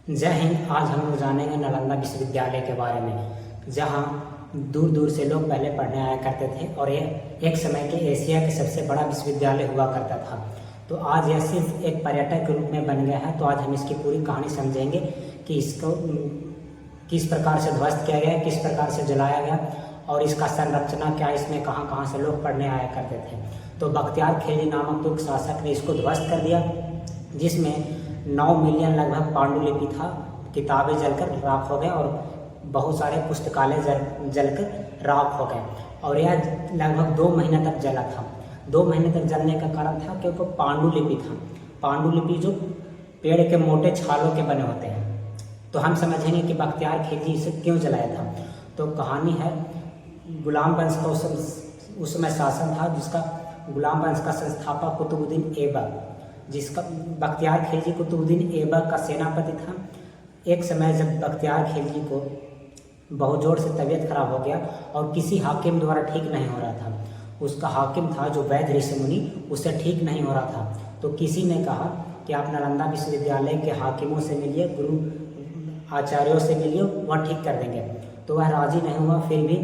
जय हिंद। आज हम लोग जानेंगे नालंदा विश्वविद्यालय के बारे में, जहाँ दूर दूर से लोग पहले पढ़ने आया करते थे और ये एक समय के एशिया के सबसे बड़ा विश्वविद्यालय हुआ करता था। तो आज यह सिर्फ एक पर्यटक के रूप में बन गया है। तो आज हम इसकी पूरी कहानी समझेंगे कि इसको किस प्रकार से ध्वस्त किया गया, किस प्रकार से जलाया गया और इसका संरचना क्या, इसमें कहाँ कहाँ से लोग पढ़ने आया करते थे। तो बख्तियार खिलजी नामक तुर्क शासक ने इसको ध्वस्त कर दिया, जिसमें 9 मिलियन लगभग पांडुलिपि था। किताबें जलकर राख हो गए और बहुत सारे पुस्तकालय जलकर राख हो गए और यह लगभग 2 महीने तक जला था। 2 महीने तक जलने का कारण था क्योंकि पांडुलिपि था। पांडुलिपि जो पेड़ के मोटे छालों के बने होते हैं। तो हम समझेंगे कि बख्तियार खिलजी इसे क्यों जलाया था। तो कहानी है, गुलाम वंश का उस समय शासन था, जिसका गुलाम वंश का संस्थापक कुतुबुद्दीन ऐबक, जिसका बख्तियार खिलजी कुतुबुद्दीन ऐबक का सेनापति था। एक समय जब बख्तियार खिलजी को बहुत जोर से तबीयत खराब हो गया और किसी हाकिम द्वारा ठीक नहीं हो रहा था, उसका हाकिम था जो वैद्य ऋषि मुनि, उससे ठीक नहीं हो रहा था। तो किसी ने कहा कि आप नालंदा विश्वविद्यालय के हाकिमों से मिलिए, गुरु आचार्यों से मिलिए, वह ठीक कर देंगे। तो वह राजी नहीं हुआ। फिर भी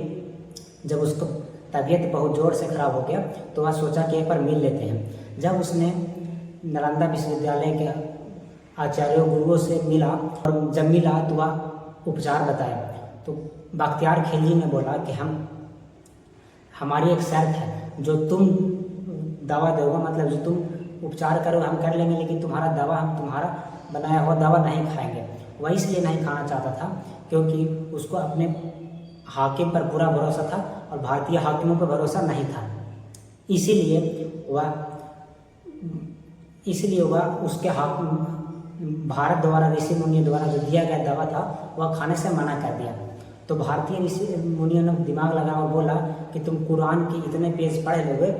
जब उसको तबीयत बहुत ज़ोर से खराब हो गया तो वह सोचा कि एक बार मिल लेते हैं। जब उसने नालंदा विश्वविद्यालय के आचार्यों गुरुओं से मिला और जब मिला तो वह उपचार बताया। तो बख्तियार खिलजी ने बोला कि हमारी एक शर्त है, जो तुम दवा दोगे, मतलब जो तुम उपचार करो हम कर लेंगे, लेकिन तुम्हारा दवा हम तुम्हारा बनाया हुआ दवा नहीं खाएंगे। वह इसलिए नहीं खाना चाहता था क्योंकि उसको अपने हाकिम पर पूरा भरोसा था और भारतीय हाकिमों पर भरोसा नहीं था। इसीलिए वह उसके भारत द्वारा ऋषि मुनियों द्वारा जो दिया गया दवा था वह खाने से मना कर दिया। तो भारतीय ऋषि मुनियों ने दिमाग लगाया और बोला कि तुम कुरान के इतने पेज पढ़ लोगे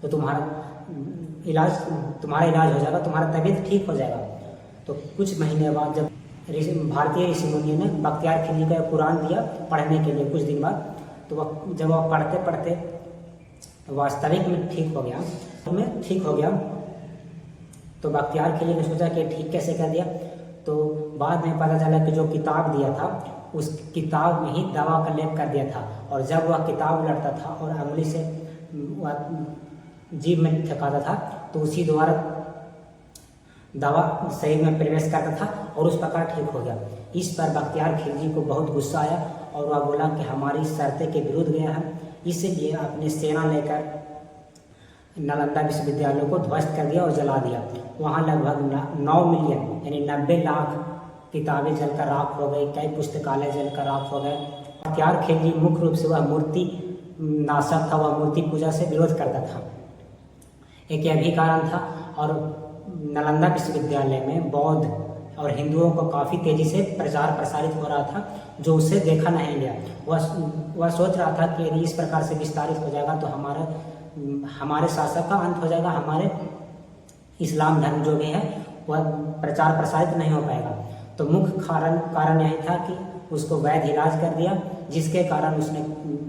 तो तुम्हारा इलाज हो जाएगा, तुम्हारा तबीयत ठीक हो जाएगा। तो कुछ महीने बाद जब भारतीय ऋषि मुनियों ने बख्तियार खिलजी का कुरान दिया पढ़ने के लिए, कुछ दिन बाद, तो जब वह पढ़ते पढ़ते वास्तविक में ठीक हो गया तो बख्तियार खिलजी ने सोचा कि ठीक कैसे कर दिया। तो बाद में पता चला कि जो किताब दिया था उस किताब में ही दवा का लेप कर दिया था और जब वह किताब उलटता था और अंगुली से जीभ में ठेकाता था तो उसी द्वारा दवा शरीर में प्रवेश करता था और उस प्रकार ठीक हो गया। इस पर बख्तियार खिलजी को बहुत गुस्सा आया और वह बोला कि हमारी शर्तें के विरुद्ध गया है, इसलिए अपनी सेना लेकर नालंदा विश्वविद्यालय को ध्वस्त कर दिया और जला दिया। वहाँ लगभग 9 मिलियन यानी 90 लाख किताबें जलकर राख हो गई, कई पुस्तकालय जलकर राख हो गए। बख्तियार खिलजी मुख्य रूप से वह मूर्ति नाशक था, वह मूर्ति पूजा से विरोध करता था। एक यह भी कारण था। और नालंदा विश्वविद्यालय में बौद्ध और हिंदुओं को काफ़ी तेज़ी से प्रचार प्रसारित हो रहा था, जो उसे देखा नहीं गया। वह सोच रहा था कि यदि इस प्रकार से विस्तारित हो जाएगा तो हमारे शासक का अंत हो जाएगा, हमारे इस्लाम धर्म जो भी है वह प्रचार प्रसारित नहीं हो पाएगा। तो मुख्य कारण यही था कि उसको वैद्य इलाज कर दिया, जिसके कारण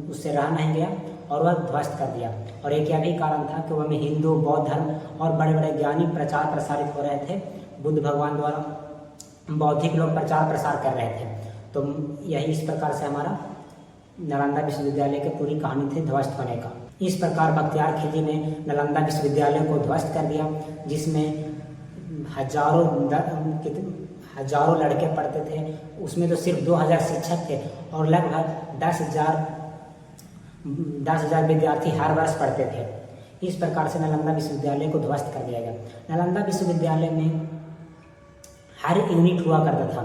उससे रहा नहीं गया और वह ध्वस्त कर दिया। और एक यह भी कारण था कि वह में हिंदू, बौद्ध धर्म और बड़े बड़े ज्ञानी प्रचार प्रसारित हो रहे थे। बुद्ध भगवान द्वारा बौद्धिक लोग प्रचार प्रसार कर रहे थे। तो यही इस प्रकार से हमारा नालंदा विश्वविद्यालय की पूरी कहानी थी ध्वस्त होने का। इस प्रकार बख्तियार खिलजी ने नालंदा विश्वविद्यालय को ध्वस्त कर दिया, जिसमें हजारों लड़के पढ़ते थे। उसमें तो सिर्फ 2000 शिक्षक थे और लगभग 10,000 विद्यार्थी हर वर्ष पढ़ते थे। इस प्रकार से नालंदा विश्वविद्यालय को ध्वस्त कर दिया गया। नालंदा विश्वविद्यालय में हर यूनिट हुआ करता था।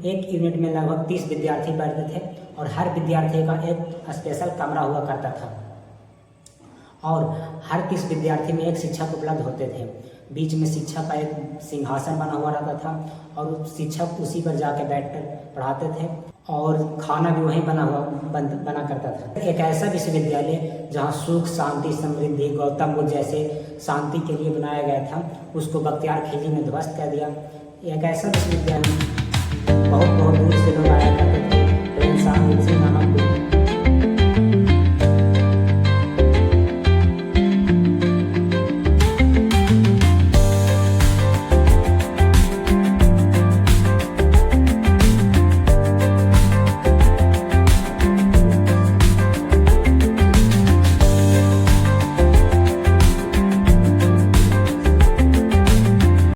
एक यूनिट में लगभग 30 विद्यार्थी पढ़ते थे और हर विद्यार्थी का एक स्पेशल कमरा हुआ करता था और हर 30 विद्यार्थी में एक शिक्षक उपलब्ध होते थे। बीच में शिक्षक का एक सिंहासन बना हुआ रहता था और शिक्षक उसी पर जाकर बैठकर पढ़ाते थे और खाना भी वहीं बना करता था। एक ऐसा विश्वविद्यालय जहाँ सुख, शांति, समृद्धि, गौतम बुद्ध जैसे शांति के लिए बनाया गया था, उसको बख्तियार खिलजी ने ध्वस्त कर दिया। एक ऐसा विश्वविद्यालय बहुत दूर से लोग आया करते थे।